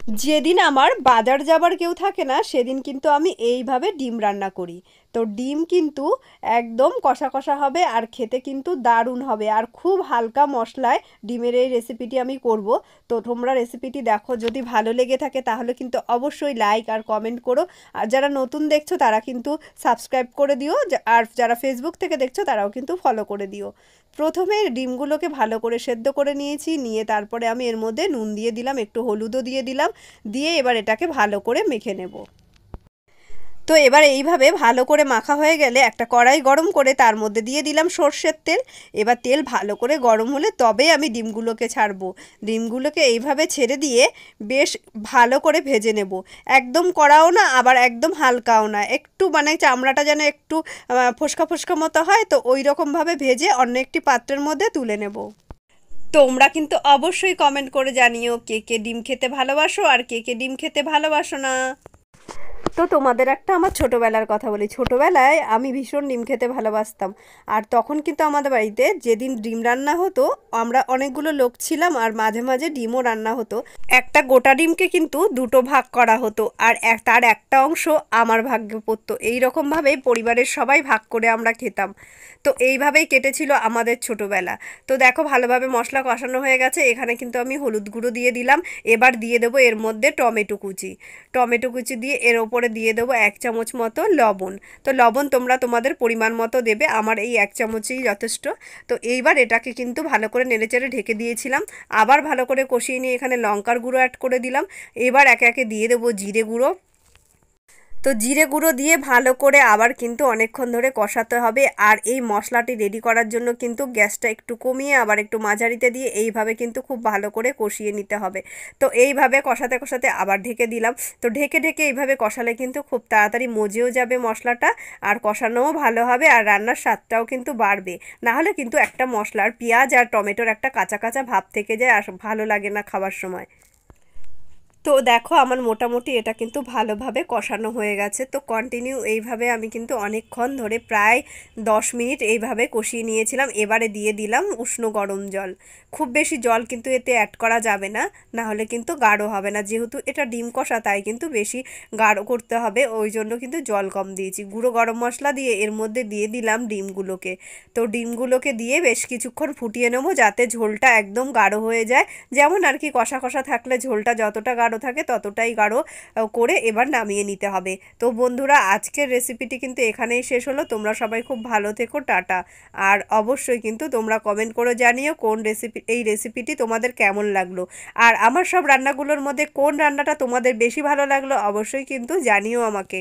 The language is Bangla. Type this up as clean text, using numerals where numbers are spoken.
যেদিন আমার বাজার যাবার কেউ থাকে না সেদিন কিন্তু আমি এইভাবে ডিম রান্না করি। তো ডিম কিন্তু একদম কষা কষা হবে আর খেতে কিন্তু দারুণ হবে, আর খুব হালকা মশলায় ডিমের এই রেসিপিটি আমি করব। তো তোমরা রেসিপিটি দেখো, যদি ভালো লেগে থাকে তাহলে কিন্তু অবশ্যই লাইক আর কমেন্ট করো। আর যারা নতুন দেখছো তারা কিন্তু সাবস্ক্রাইব করে দিও, আর যারা ফেসবুক থেকে দেখছো তারাও কিন্তু ফলো করে দিও। প্রথমে ডিমগুলোকে ভালো করে সেদ্ধ করে নিয়েছি, নিয়ে তারপরে আমি এর মধ্যে নুন দিয়ে দিলাম, একটু হলুদও দিয়ে দিলাম, দিয়ে এবার এটাকে ভালো করে মেখে নেব। তো এবার এইভাবে ভালো করে মাখা হয়ে গেলে একটা কড়াই গরম করে তার মধ্যে দিয়ে দিলাম সর্ষের তেল। এবার তেল ভালো করে গরম হলে তবে আমি ডিমগুলোকে ছাড়বো। ডিমগুলোকে এইভাবে ছেড়ে দিয়ে বেশ ভালো করে ভেজে নেব। একদম কড়াও না, আবার একদম হালকাও না, একটু মানে চামড়াটা যেন একটু ফোস্কা ফোস্কা মতো হয়, তো ওই রকমভাবে ভেজে অন্য একটি পাত্রের মধ্যে তুলে নেব। তোমরা কিন্তু অবশ্যই কমেন্ট করে জানিও কে কে ডিম খেতে ভালোবাসো আর কে কে ডিম খেতে ভালোবাসো না। তো তোমাদের একটা আমার ছোটোবেলার কথা বলি। ছোটোবেলায় আমি ভীষণ ডিম খেতে ভালোবাসতাম। আর তখন কিন্তু আমাদের বাড়িতে যেদিন ডিম রান্না হতো, আমরা অনেকগুলো লোক ছিলাম আর মাঝে মাঝে ডিমও রান্না হতো। একটা গোটা ডিমকে কিন্তু দুটো ভাগ করা হতো, আর তার একটা অংশ আমার ভাগ্যে পড়তো। এইরকমভাবেই পরিবারের সবাই ভাগ করে আমরা খেতাম। তো এইভাবেই কেটেছিল আমাদের ছোটোবেলা। তো দেখো ভালোভাবে মশলা কষানো হয়ে গেছে, এখানে কিন্তু আমি হলুদ গুঁড়ো দিয়ে দিলাম। এবার দিয়ে দেবো এর মধ্যে টমেটো কুচি। টমেটো কুচি দিয়ে এর ওপরে দিয়ে দেবো 1 চামচ মতো লবণ। তো লবণ তোমরা তোমাদের পরিমাণ মতো দেবে, আমার এই 1 চামচই যথেষ্ট। তো এইবার এটাকে কিন্তু ভালো করে নেড়েচেড়ে ঢেকে দিয়েছিলাম। আবার ভালো করে কষিয়ে নিয়ে এখানে লঙ্কার গুঁড়ো অ্যাড করে দিলাম। এবার একে একে দিয়ে দেবো জিরে গুঁড়ো। তো জিরে গুঁড়ো দিয়ে ভালো করে আবার কিন্তু অনেকক্ষণ ধরে কষাতে হবে। আর এই মশলাটি রেডি করার জন্য কিন্তু গ্যাসটা একটু কমিয়ে আবার একটু মাঝারিতে দিয়ে এইভাবে কিন্তু খুব ভালো করে কষিয়ে নিতে হবে। তো এইভাবে কষাতে কষাতে আবার ঢেকে দিলাম। তো ঢেকে ঢেকে এইভাবে কষালে কিন্তু খুব তাড়াতাড়ি মজেও যাবে মশলাটা, আর কষানোও ভালো হবে, আর রান্নার স্বাদটাও কিন্তু বাড়বে। নাহলে কিন্তু একটা মশলার পেঁয়াজ আর টমেটোর একটা কাঁচা কাঁচা ভাব থেকে যায়, আর ভালো লাগে না খাবার সময়। তো দেখো আমার মোটামুটি এটা কিন্তু ভালোভাবে কষানো হয়ে গেছে। তো কন্টিনিউ এইভাবে আমি কিন্তু অনেকক্ষণ ধরে প্রায় 10 মিনিট এইভাবে কষিয়ে নিয়েছিলাম। এবারে দিয়ে দিলাম উষ্ণ গরম জল। খুব বেশি জল কিন্তু এতে অ্যাড করা যাবে না, না হলে কিন্তু গাঢ় হবে না। যেহেতু এটা ডিম কষা তাই কিন্তু বেশি গাঢ় করতে হবে, ওই জন্য কিন্তু জল কম দিয়েছি। গুঁড়ো গরম মশলা দিয়ে এর মধ্যে দিয়ে দিলাম ডিমগুলোকে। তো ডিমগুলোকে দিয়ে বেশ কিছুক্ষণ ফুটিয়ে নেবো যাতে ঝোলটা একদম গাঢ় হয়ে যায়। যেমন আর কি কষা কষা থাকলে ঝোলটা যতটা গাঢ় থাকে ততটাই গাঢ় করে এবার নামিয়ে নিতে হবে। তো বন্ধুরা আজকের রেসিপিটি কিন্তু এখানেই শেষ হলো। তোমরা সবাই খুব ভালো থেকো, টাটা। আর অবশ্যই কিন্তু তোমরা কমেন্ট করে জানিও এই রেসিপিটি তোমাদের কেমন লাগলো, আর আমার সব রান্নাগুলোর মধ্যে কোন রান্নাটা তোমাদের বেশি ভালো লাগলো অবশ্যই কিন্তু জানিও আমাকে।